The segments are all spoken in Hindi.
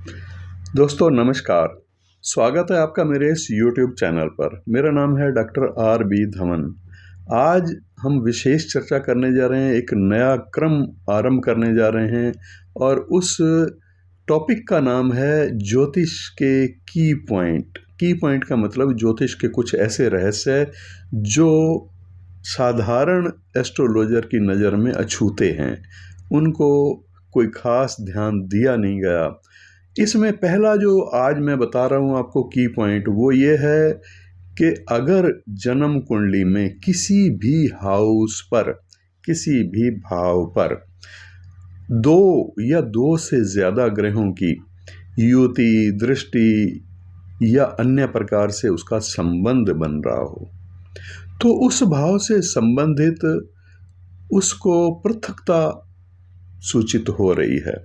दोस्तों नमस्कार। स्वागत है आपका मेरे इस YouTube चैनल पर। मेरा नाम है डॉक्टर आर बी धवन। आज हम विशेष चर्चा करने जा रहे हैं, एक नया क्रम आरंभ करने जा रहे हैं और उस टॉपिक का नाम है ज्योतिष के की पॉइंट। की पॉइंट का मतलब ज्योतिष के कुछ ऐसे रहस्य जो साधारण एस्ट्रोलॉजर की नज़र में अछूते हैं, उनको कोई खास ध्यान दिया नहीं गया। इसमें पहला जो आज मैं बता रहा हूँ आपको की पॉइंट, वो ये है कि अगर जन्म कुंडली में किसी भी हाउस पर, किसी भी भाव पर दो या दो से ज़्यादा ग्रहों की युति, दृष्टि या अन्य प्रकार से उसका संबंध बन रहा हो, तो उस भाव से संबंधित उसको पृथकता सूचित हो रही है।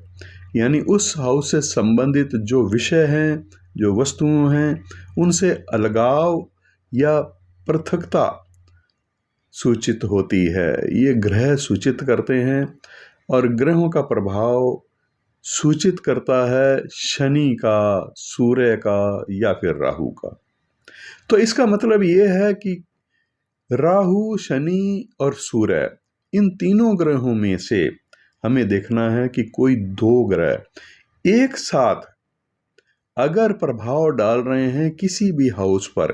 यानी उस हाउस से संबंधित जो विषय हैं, जो वस्तुएं हैं, उनसे अलगाव या पृथकता सूचित होती है। ये ग्रह सूचित करते हैं और ग्रहों का प्रभाव सूचित करता है शनि का, सूर्य का या फिर राहु का। तो इसका मतलब ये है कि राहु, शनि और सूर्य, इन तीनों ग्रहों में से हमें देखना है कि कोई दो ग्रह एक साथ अगर प्रभाव डाल रहे हैं किसी भी हाउस पर,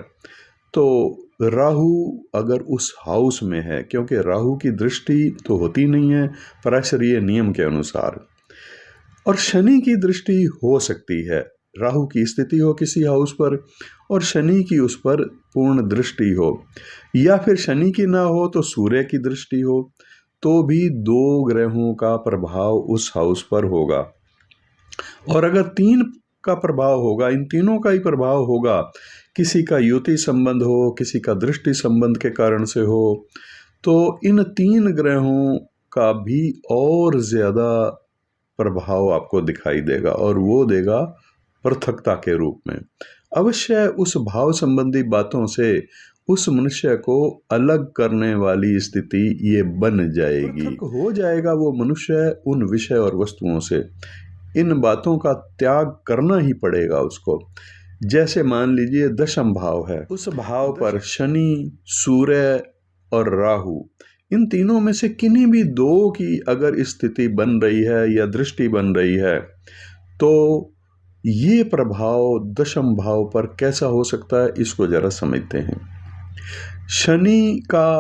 तो राहु अगर उस हाउस में है, क्योंकि राहु की दृष्टि तो होती नहीं है पराशरीय नियम के अनुसार, और शनि की दृष्टि हो सकती है। राहु की स्थिति हो किसी हाउस पर और शनि की उस पर पूर्ण दृष्टि हो, या फिर शनि की ना हो तो सूर्य की दृष्टि हो, तो भी दो ग्रहों का प्रभाव उस हाउस पर होगा। और अगर तीन का प्रभाव होगा, इन तीनों का ही प्रभाव होगा, किसी का युति संबंध हो, किसी का दृष्टि संबंध के कारण से हो, तो इन तीन ग्रहों का भी और ज्यादा प्रभाव आपको दिखाई देगा, और वो देगा पृथकता के रूप में। अवश्य उस भाव संबंधी बातों से उस मनुष्य को अलग करने वाली स्थिति ये बन जाएगी। पृथक हो जाएगा वो मनुष्य उन विषय और वस्तुओं से। इन बातों का त्याग करना ही पड़ेगा उसको। जैसे मान लीजिए दशम भाव है, उस भाव पर शनि, सूर्य और राहु, इन तीनों में से किन्हीं भी दो की अगर स्थिति बन रही है या दृष्टि बन रही है, तो ये प्रभाव दशम भाव पर कैसा हो सकता है, इसको जरा समझते हैं। शनि का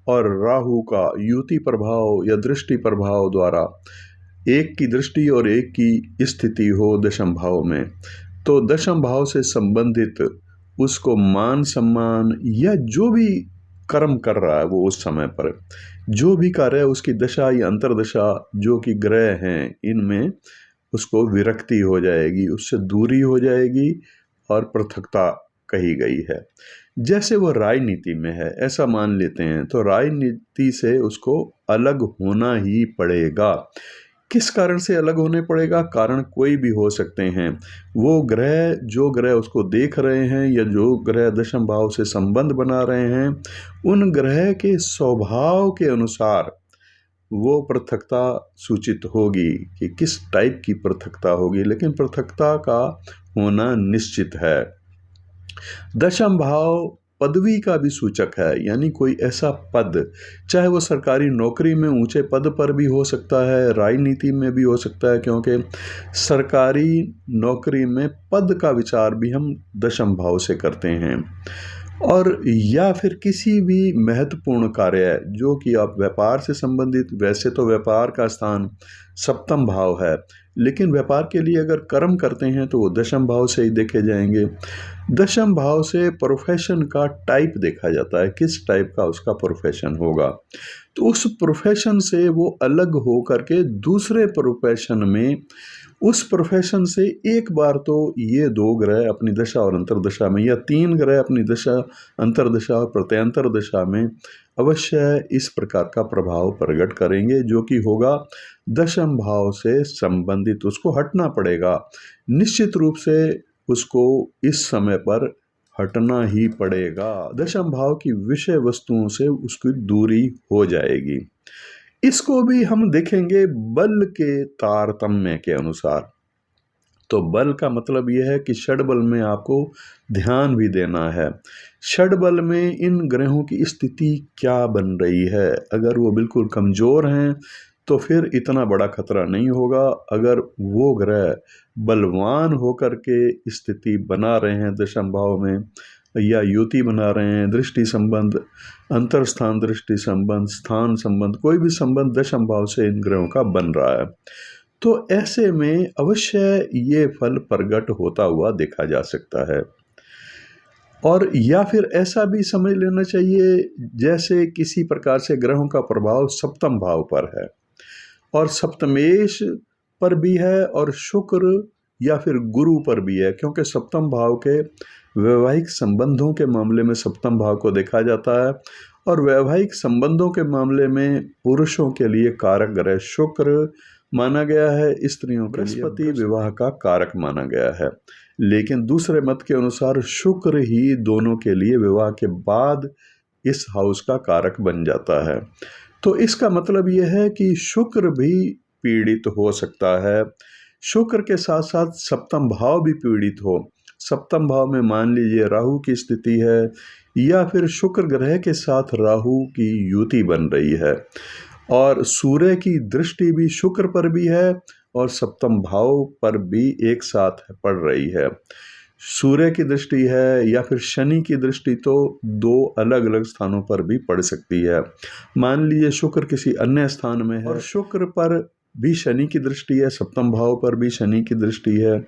और राहु का युति प्रभाव या दृष्टि प्रभाव द्वारा एक की दृष्टि और एक की स्थिति हो दशम भाव में, तो दशम भाव से संबंधित उसको मान सम्मान या जो भी कर्म कर रहा है वो उस समय पर, जो भी कार्य है उसकी दशा या अंतरदशा जो कि ग्रह हैं, इनमें उसको विरक्ति हो जाएगी, उससे दूरी हो जाएगी और पृथकता कही गई है। जैसे वो राजनीति में है ऐसा मान लेते हैं, तो राजनीति से उसको अलग होना ही पड़ेगा। किस कारण से अलग होने पड़ेगा? कारण कोई भी हो सकते हैं। वो ग्रह, जो ग्रह उसको देख रहे हैं या जो ग्रह दशम भाव से संबंध बना रहे हैं, उन ग्रह के स्वभाव के अनुसार वो पृथकता सूचित होगी कि किस टाइप की पृथकता होगी, लेकिन पृथकता का होना निश्चित है। दशम भाव पदवी का भी सूचक है, यानी कोई ऐसा पद, चाहे वो सरकारी नौकरी में ऊंचे पद पर भी हो सकता है, राजनीति में भी हो सकता है, क्योंकि सरकारी नौकरी में पद का विचार भी हम दशम भाव से करते हैं। और या फिर किसी भी महत्वपूर्ण कार्य जो कि आप व्यापार से संबंधित, वैसे तो व्यापार का स्थान सप्तम भाव है, लेकिन व्यापार के लिए अगर कर्म करते हैं तो वो दशम भाव से ही देखे जाएंगे। दशम भाव से प्रोफेशन का टाइप देखा जाता है, किस टाइप का उसका प्रोफेशन होगा, तो उस प्रोफेशन से वो अलग हो करके दूसरे प्रोफेशन में, उस प्रोफेशन से एक बार तो ये दो ग्रह अपनी दशा और अंतरदशा में, या तीन ग्रह अपनी दशा, अंतरदशा और प्रत्यंतर दशा में अवश्य इस प्रकार का प्रभाव प्रकट करेंगे, जो कि होगा दशम भाव से संबंधित। उसको हटना पड़ेगा, निश्चित रूप से उसको इस समय पर हटना ही पड़ेगा। दशम भाव की विषय वस्तुओं से उसकी दूरी हो जाएगी। इसको भी हम देखेंगे बल के तारतम्य के अनुसार। तो बल का मतलब यह है कि षडबल में आपको ध्यान भी देना है। षडबल में इन ग्रहों की स्थिति क्या बन रही है। अगर वो बिल्कुल कमज़ोर हैं तो फिर इतना बड़ा खतरा नहीं होगा। अगर वो ग्रह बलवान होकर के स्थिति बना रहे हैं दशम भाव में, या युति बना रहे हैं, दृष्टि संबंध, अंतर्स्थान दृष्टि संबंध, स्थान संबंध, कोई भी संबंध दशम भाव से इन ग्रहों का बन रहा है, तो ऐसे में अवश्य ये फल प्रकट होता हुआ देखा जा सकता है। और या फिर ऐसा भी समझ लेना चाहिए जैसे किसी प्रकार से ग्रहों का प्रभाव सप्तम भाव पर है और सप्तमेश पर भी है और शुक्र या फिर गुरु पर भी है, क्योंकि सप्तम भाव के वैवाहिक संबंधों के मामले में सप्तम भाव को देखा जाता है और वैवाहिक संबंधों के मामले में पुरुषों के लिए कारक ग्रह शुक्र माना गया है, स्त्रियों के लिए बृहस्पति विवाह का कारक माना गया है। लेकिन दूसरे मत के अनुसार शुक्र ही दोनों के लिए विवाह के बाद इस हाउस का कारक बन जाता है। तो इसका मतलब यह है कि शुक्र भी पीड़ित हो सकता है। शुक्र के साथ साथ सप्तम भाव भी पीड़ित हो। सप्तम भाव में मान लीजिए राहु की स्थिति है या फिर शुक्र ग्रह के साथ राहु की युति बन रही है और सूर्य की दृष्टि भी शुक्र पर भी है और सप्तम भाव पर भी एक साथ पड़ रही है। सूर्य की दृष्टि है या फिर शनि की दृष्टि तो दो अलग अलग स्थानों पर भी पड़ सकती है। मान लीजिए शुक्र किसी अन्य स्थान में है और शुक्र पर भी शनि की दृष्टि है, सप्तम भाव पर भी शनि की दृष्टि है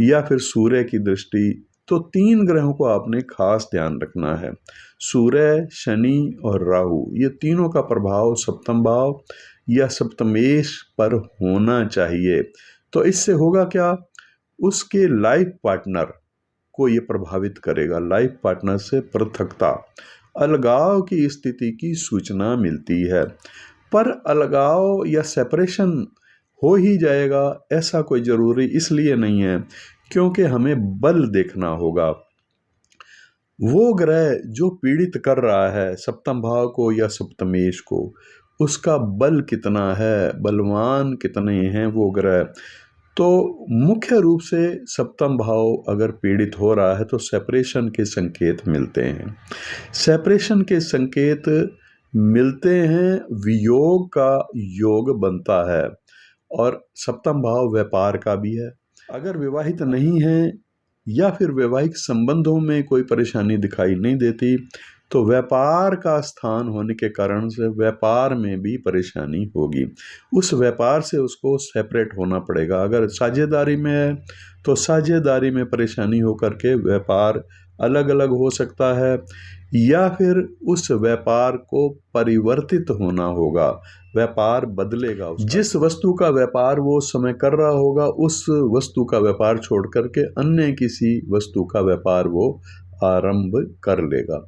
या फिर सूर्य की दृष्टि, तो तीन ग्रहों को आपने खास ध्यान रखना है। सूर्य, शनि और राहु, ये तीनों का प्रभाव सप्तम भाव या सप्तमेश पर होना चाहिए। तो इससे होगा क्या, उसके लाइफ पार्टनर को ये प्रभावित करेगा। लाइफ पार्टनर से पृथकता, अलगाव की स्थिति की सूचना मिलती है। पर अलगाव या सेपरेशन हो ही जाएगा ऐसा कोई ज़रूरी इसलिए नहीं है, क्योंकि हमें बल देखना होगा। वो ग्रह जो पीड़ित कर रहा है सप्तम भाव को या सप्तमेश को, उसका बल कितना है, बलवान कितने हैं वो ग्रह। तो मुख्य रूप से सप्तम भाव अगर पीड़ित हो रहा है तो सेपरेशन के संकेत मिलते हैं। सेपरेशन के संकेत मिलते हैं, वियोग का योग बनता है और सप्तम भाव व्यापार का भी है। अगर विवाहित नहीं है या फिर वैवाहिक संबंधों में कोई परेशानी दिखाई नहीं देती तो व्यापार का स्थान होने के कारण से व्यापार में भी परेशानी होगी। उस व्यापार से उसको सेपरेट होना पड़ेगा। अगर साझेदारी में है तो साझेदारी में परेशानी होकर के व्यापार अलग अलग हो सकता है या फिर उस व्यापार को परिवर्तित होना होगा, व्यापार बदलेगा। जिस वस्तु का व्यापार वो समय कर रहा होगा उस वस्तु का व्यापार छोड़ करके अन्य किसी वस्तु का व्यापार वो आरंभ कर लेगा।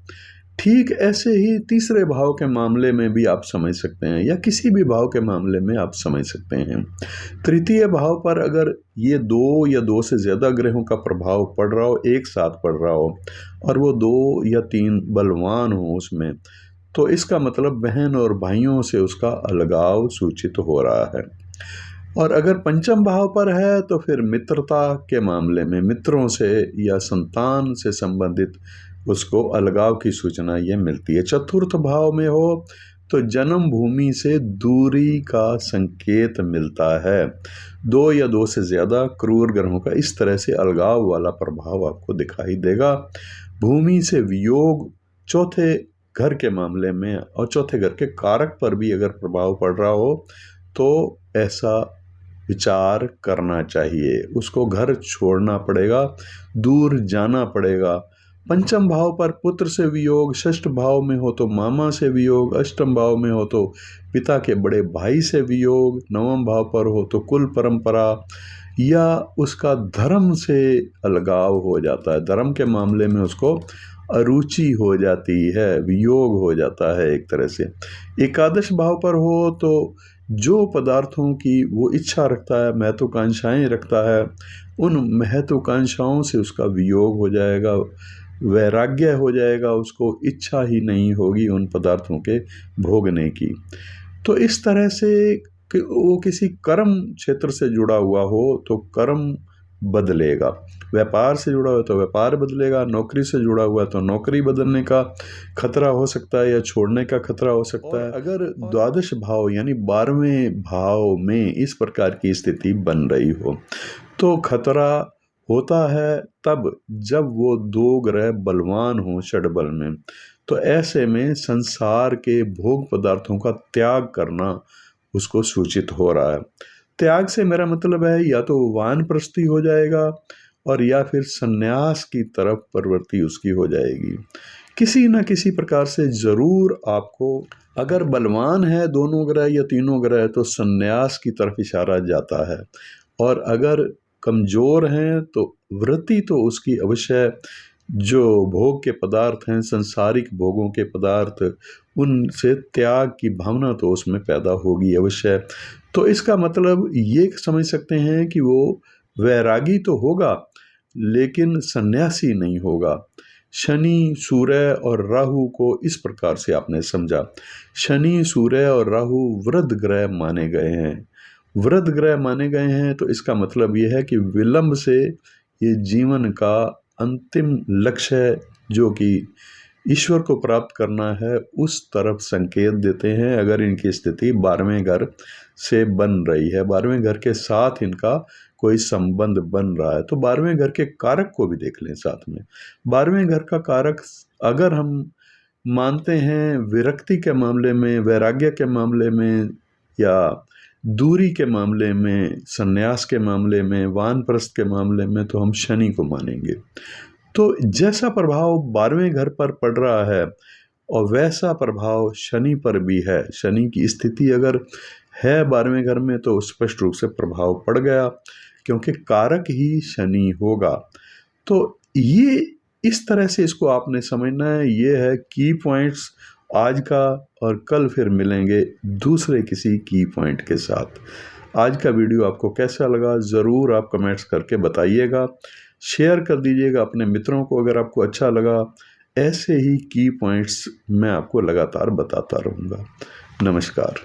ठीक ऐसे ही तीसरे भाव के मामले में भी आप समझ सकते हैं या किसी भी भाव के मामले में आप समझ सकते हैं। तृतीय भाव पर अगर ये दो या दो से ज़्यादा ग्रहों का प्रभाव पड़ रहा हो, एक साथ पड़ रहा हो और वो दो या तीन बलवान हो उसमें, तो इसका मतलब बहन और भाइयों से उसका अलगाव सूचित हो रहा है। और अगर पंचम भाव पर है तो फिर मित्रता के मामले में मित्रों से या संतान से संबंधित उसको अलगाव की सूचना ये मिलती है। चतुर्थ भाव में हो तो जन्म भूमि से दूरी का संकेत मिलता है। दो या दो से ज़्यादा क्रूर ग्रहों का इस तरह से अलगाव वाला प्रभाव आपको दिखाई देगा। भूमि से वियोग चौथे घर के मामले में और चौथे घर के कारक पर भी अगर प्रभाव पड़ रहा हो तो ऐसा विचार करना चाहिए, उसको घर छोड़ना पड़ेगा, दूर जाना पड़ेगा। पंचम भाव पर पुत्र से वियोग, षष्ठ भाव में हो तो मामा से वियोग, अष्टम भाव में हो तो पिता के बड़े भाई से वियोग, नवम भाव पर हो तो कुल परंपरा या उसका धर्म से अलगाव हो जाता है। धर्म के मामले में उसको अरुचि हो जाती है, वियोग हो जाता है एक तरह से। एकादश भाव पर हो तो जो पदार्थों की वो इच्छा रखता है, महत्वाकांक्षाएं रखता है, उन महत्वाकांक्षाओं से उसका वियोग हो जाएगा, वैराग्य हो जाएगा, उसको इच्छा ही नहीं होगी उन पदार्थों के भोगने की। तो इस तरह से कि वो किसी कर्म क्षेत्र से जुड़ा हुआ हो तो कर्म बदलेगा। व्यापार से जुड़ा हुआ है तो व्यापार बदलेगा, नौकरी से जुड़ा हुआ है तो नौकरी बदलने का खतरा हो सकता है या छोड़ने का खतरा हो सकता है। अगर द्वादश भाव यानी 12वें भाव में इस प्रकार की स्थिति बन रही हो तो खतरा होता है तब जब वो 2 ग्रह बलवान हों षडबल में। तो ऐसे में संसार के भोग पदार्थों का त्याग करना उसको सूचित हो रहा है। त्याग से मेरा मतलब है या तो वानप्रस्थी हो जाएगा और या फिर संन्यास की तरफ प्रवृत्ति उसकी हो जाएगी। किसी न किसी प्रकार से जरूर आपको, अगर बलवान है दोनों ग्रह या तीनों ग्रह तो संन्यास की तरफ इशारा जाता है, और अगर कमजोर हैं तो वृत्ति तो उसकी अवश्य, जो भोग के पदार्थ हैं, सांसारिक भोगों के पदार्थ, उनसे त्याग की भावना तो उसमें पैदा होगी अवश्य। तो इसका मतलब ये समझ सकते हैं कि वो वैरागी तो होगा लेकिन सन्यासी नहीं होगा। शनि, सूर्य और राहु को इस प्रकार से आपने समझा। शनि, सूर्य और राहु वृद्ध ग्रह माने गए हैं। वृद्ध ग्रह माने गए हैं तो इसका मतलब यह है कि विलंब से ये जीवन का अंतिम लक्ष्य जो कि ईश्वर को प्राप्त करना है उस तरफ संकेत देते हैं। अगर इनकी स्थिति 12वें घर से बन रही है, 12वें घर के साथ इनका कोई संबंध बन रहा है, तो 12वें घर के कारक को भी देख लें साथ में। 12वें घर का कारक अगर हम मानते हैं विरक्ति के मामले में, वैराग्य के मामले में, या दूरी के मामले में, संन्यास के मामले में, वानप्रस्थ के मामले में, तो हम शनि को मानेंगे। तो जैसा प्रभाव 12वें घर पर पड़ रहा है और वैसा प्रभाव शनि पर भी है। शनि की स्थिति अगर है 12वें घर में तो स्पष्ट रूप से प्रभाव पड़ गया, क्योंकि कारक ही शनि होगा। तो ये इस तरह से इसको आपने समझना है। ये है की पॉइंट्स आज का, और कल फिर मिलेंगे दूसरे किसी की पॉइंट के साथ। आज का वीडियो आपको कैसा लगा ज़रूर आप कमेंट्स करके बताइएगा, शेयर कर दीजिएगा अपने मित्रों को अगर आपको अच्छा लगा। ऐसे ही की पॉइंट्स मैं आपको लगातार बताता रहूँगा। नमस्कार।